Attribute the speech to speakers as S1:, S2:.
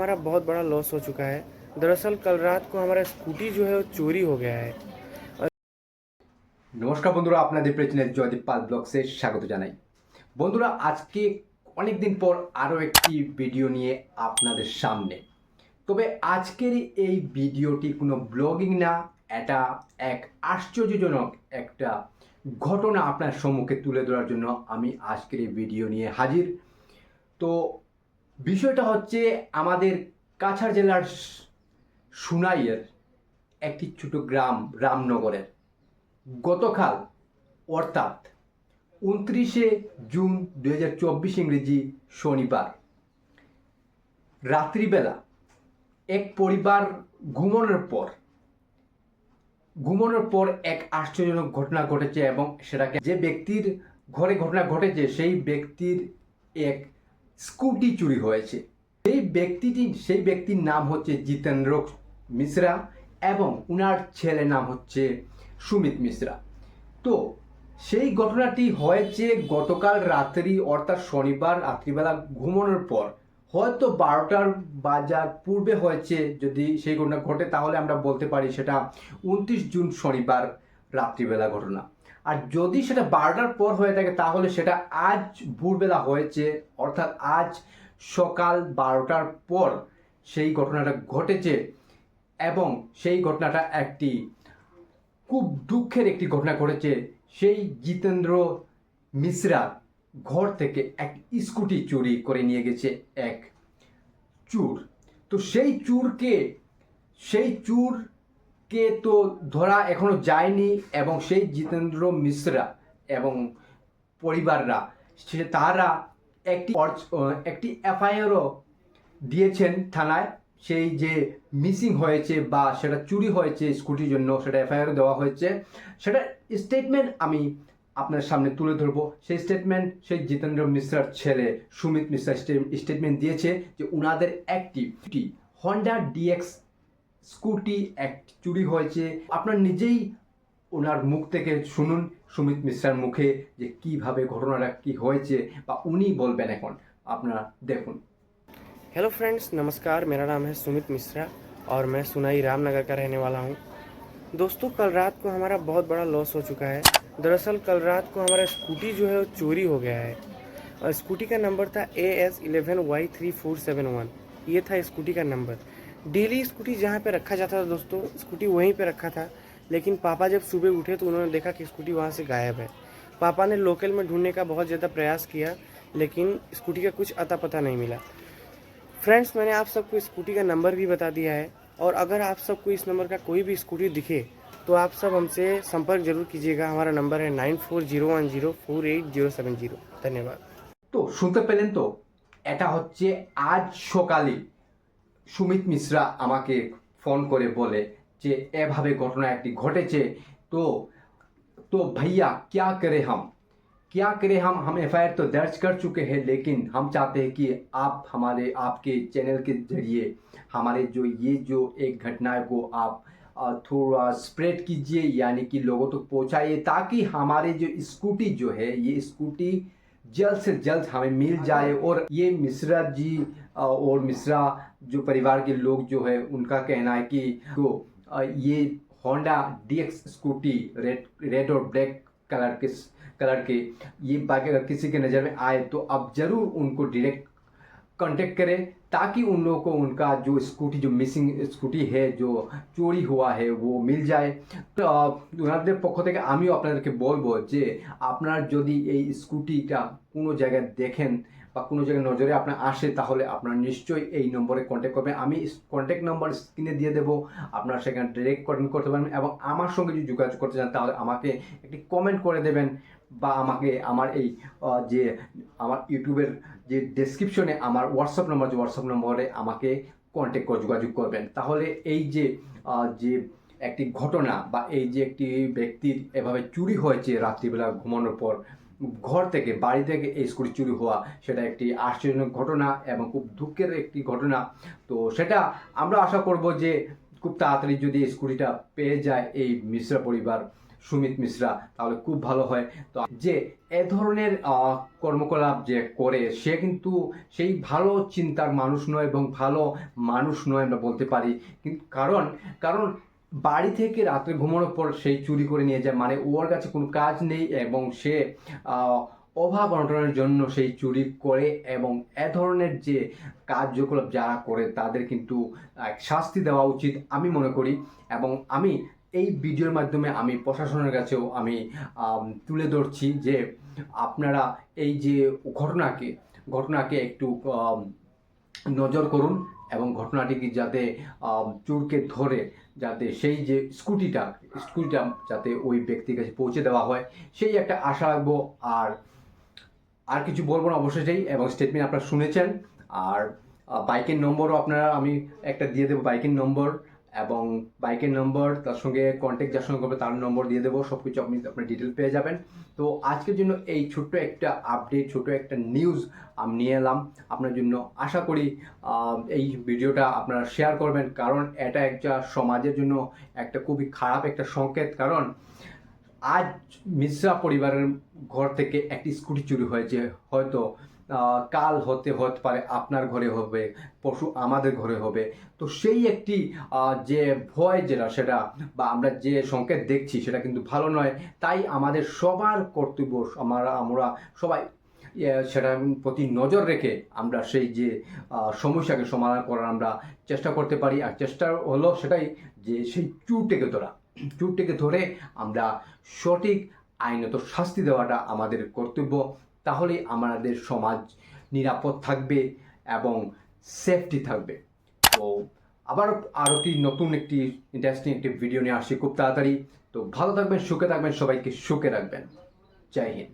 S1: हमारा बहुत बड़ा लॉस हो चुका है। दरअसल कल रात को हमारा स्कूटी जो है वो चोरी हो गया है।
S2: নমস্কার বন্ধুরা, আপনাদের প্রিয় চ্যানেল জয়দীপ পাল ব্লগসে স্বাগত জানাই। বন্ধুরা, আজকে অনেক দিন পর আরও একটি ভিডিও নিয়ে আপনাদের সামনে। তবে আজকের এই ভিডিওটি কোনো ব্লগিং না, এটা এক আশ্চর্যজনক একটা ঘটনা আপনার সম্মুখে তুলে ধরার জন্য আমি আজকের এই ভিডিও নিয়ে হাজির। তো বিষয়টা হচ্ছে আমাদের কাছাড় জেলার সুনাইয়ের একটি ছোট গ্রাম রামনগরের। গতকাল অর্থাৎ 29শে জুন 2024 ইংরেজি শনিবার রাত্রিবেলা এক পরিবার ঘুমানোর পর এক আশ্চর্যজনক ঘটনা ঘটেছে এবং সেটাকে যে ব্যক্তির ঘরে ঘটনা ঘটেছে সেই ব্যক্তির এক স্কুটি চুরি হয়েছে। সেই ব্যক্তির নাম হচ্ছে জিতেন্দ্র মিশ্রা এবং উনার ছেলের নাম হচ্ছে সুমিত মিশ্রা। তো সেই ঘটনাটি হয়েছে গতকাল রাত্রি অর্থাৎ শনিবার রাত্রিবেলা ঘুমানোর পর, হয়তো 12টার বাজার পূর্বে হয়েছে। যদি সেই ঘটনা ঘটে তাহলে আমরা বলতে পারি সেটা 29 জুন শনিবার রাত্রিবেলা ঘটনা। আর যদি সেটা 12টার পর হয়ে থাকে তাহলে সেটা আজ ভোরবেলা হয়েছে, অর্থাৎ আজ সকাল 12টার পর সেই ঘটনাটা ঘটেছে। এবং সেই ঘটনাটা একটি খুব দুঃখের একটি ঘটনা ঘটেছে। সেই জিতেন্দ্র মিশ্রা ঘর থেকে এক স্কুটি চুরি করে নিয়ে গেছে এক চোর। তো সেই চোরকে তো ধরা এখনো যায়নি এবং সেই জিতেন্দ্র মিশ্রা এবং পরিবাররা তারা একটি এফআইআরও দিয়েছেন থানায়। সেই যে মিসিং হয়েছে বা সেটা চুরি হয়েছে স্কুটির জন্য সেটা এফআইআর দেওয়া হয়েছে। সেটা স্টেটমেন্ট আমি আপনার সামনে তুলে ধরবো। সেই স্টেটমেন্ট সেই জিতেন্দ্র মিশ্রার ছেলে সুমিত মিশ্রা স্টেটমেন্ট দিয়েছে যে উনাদের একটি হন্ডা ডিএক্স স্কুটি এক চুরি হয়েছে। আপনার নিজেই ওনার মুখ থেকে শুনুন, সুমিত মিশ্রার মুখে, যে কিভাবে ঘটনাটা কি হয়েছে বা উনি বলবেন এখন। আপনারা দেখুন।
S1: हेलो फ्रेंड्स, नमस्कार। मेरा नाम है सुमित मिश्रा और मैं सुनाई रामनगर का रहने वाला हूँ। दोस्तों, कल रात को हमारा बहुत बड़ा लॉस हो चुका है। दरअसल कल रात को हमारा स्कूटी जो है वो चोरी हो गया है और स्कूटी का नंबर था AS11Y3471। ये था स्कूटी का नंबर। डेली स्कूटी जहाँ पे रखा जाता था दोस्तों, स्कूटी वहीं पे रखा था। लेकिन पापा जब सुबह उठे तो उन्होंने देखा कि स्कूटी वहाँ से गायब है। पापा ने लोकल में ढूंढने का बहुत ज़्यादा प्रयास किया, लेकिन स्कूटी का कुछ अता पता नहीं मिला। फ्रेंड्स, मैंने आप सबको स्कूटी का नंबर भी बता दिया है और अगर आप सबको इस नंबर का कोई भी स्कूटी दिखे तो आप सब हमसे संपर्क जरूर कीजिएगा। हमारा नंबर है 9401048070। धन्यवाद।
S2: তো শুনতে পেলেন তো, এটা হচ্ছে আজ সকালে সুমিত মিশ্রা আমাকে ফোন করে বলে যে এভাবে ঘটনা একটি ঘটেছে। তো तो भैया क्या करें हम एफआईआर तो दर्ज कर चुके हैं, लेकिन हम चाहते हैं कि आप आपके चैनल के जरिए हमारे जो एक घटना है को आप थोड़ा स्प्रेड कीजिए, यानी कि लोगों तक पहुंचाइए, ताकि हमारे जो स्कूटी जो है ये स्कूटी जल्द से जल्द हमें मिल जाए। और ये मिश्रा जी और मिश्रा जो परिवार के लोग जो है उनका कहना है कि तो ये होंडा डीएक्स स्कूटी रेड और ब्लैक कलर के ये बाइक अगर किसी के नज़र में आए तो आप ज़रूर उनको डायरेक्ट कांटेक्ट करें, ताकि उन लोगों को उनका जो स्कूटी, जो मिसिंग स्कूटी है, जो चोरी हुआ है, वो मिल जाए। তো ওনাদের পক্ষ থেকে আমিও আপনাদেরকে বলবো যে আপনার যদি এই স্কুটিটা কোনো জায়গায় দেখেন বা কোনো জায়গায় নজরে আপনার আসে তাহলে আপনার নিশ্চয়ই এই নম্বরে কন্ট্যাক্ট করবেন। আমি কন্ট্যাক্ট নম্বর স্ক্রিনে দিয়ে দেবো, আপনারা সেখানে ডাইরেক্ট কন্ট্যাক্ট করতে পারবেন। এবং আমার সঙ্গে যদি যোগাযোগ করতে চান তাহলে আমাকে একটি কমেন্ট করে দেবেন বা আমাকে আমার এই যে আমার ইউটিউবের যে ডেসক্রিপশনে আমার হোয়াটসঅ্যাপ নম্বরে আমাকে কন্ট্যাক্ট করে যোগাযোগ করবেন। তাহলে এই যে একটি ঘটনা বা এই যে একটি ব্যক্তির এভাবে চুরি হয়েছে রাত্রিবেলা ঘুমানোর পর, বাড়ি থেকে এই স্কুটি চুরি হওয়া, সেটা একটি আশ্চর্যজনক ঘটনা এবং খুব দুঃখের একটি ঘটনা। তো সেটা আমরা আশা করব যে খুব তাড়াতাড়ি যদি এই স্কুটিটা পেয়ে যায় এই মিশ্রা পরিবার, সুমিত মিশ্রা, তাহলে খুব ভালো হয়। তো যে এ ধরনের কর্মকলাপ যে করে, সে কিন্তু সেই ভালো চিন্তার মানুষ নয় এবং ভালো মানুষ নয় আমরা বলতে পারি। কিন্তু কারণ বাড়ি থেকে রাত্রে ঘুমানোর পর সেই চুরি করে নিয়ে যায়, মানে ওর কাছে কোনো কাজ নেই এবং সে অভাব অনটনের জন্য সেই চুরি করে। এবং এ ধরনের যে কার্যকলাপ যারা করে তাদের কিন্তু শাস্তি দেওয়া উচিত আমি মনে করি। এবং আমি এই ভিডিওর মাধ্যমে আমি প্রশাসনের কাছেও আমি তুলে ধরছি যে আপনারা এই যে ঘটনাকে একটু নজর করুন এবং ঘটনাটিকে যাতে চোরকে ধরে যাতে সেই যে স্কুটিটা যাতে ওই ব্যক্তির কাছে পৌঁছে দেওয়া হয়, সেই একটা আশা রাখবো। আর কিছু বলবো না অবশ্যই। এবং স্টেটমেন্ট আপনারা শুনেছেন। আর বাইকের নম্বরও আপনারা আমি একটা দিয়ে দেবো, বাইকের নম্বর এবং বাইকের নম্বর তার সঙ্গে কন্ট্যাক্ট যার সঙ্গে করবে তার নম্বর দিয়ে দেবো, সব কিছু আপনি আপনার ডিটেল পেয়ে যাবেন। তো আজকের জন্য এই ছোট্ট একটা আপডেট, ছোট্ট একটা নিউজ আমি নিয়ে এলাম আপনার জন্য। আশা করি এই ভিডিওটা আপনারা শেয়ার করবেন, কারণ এটা একটা সমাজের জন্য একটা খুবই খারাপ একটা সংকেত। কারণ আজ মিশ্রা পরিবারের ঘর থেকে একটি স্কুটি চুরি হয়েছে, হয়তো কাল হতে পারে আপনার ঘরে হবে, পরশু আমাদের ঘরে হবে। তো সেই একটি যে ভয় সেটা বা আমরা যে সংকেত দেখছি সেটা কিন্তু ভালো নয়। তাই আমাদের সবার কর্তব্য, আমরা সবাই সেটার প্রতি নজর রেখে আমরা সেই যে সমস্যাকে সমাধান করার আমরা চেষ্টা করতে পারি। আর চেষ্টা হলো সেটাই যে সেই চুরটিকে ধরে আমরা সঠিক আইনত শাস্তি দেওয়াটা আমাদের কর্তব্য। তাহলেই আমাদের সমাজ নিরাপদ থাকবে এবং সেফটি থাকবে। তো আরও একটি ইন্টারেস্টিং একটি ভিডিও নিয়ে আসছি খুব তাড়াতাড়ি। তো ভালো থাকবেন, সুখে থাকবেন, সবাইকে সুখে রাখবেন। জয় হিন্দ।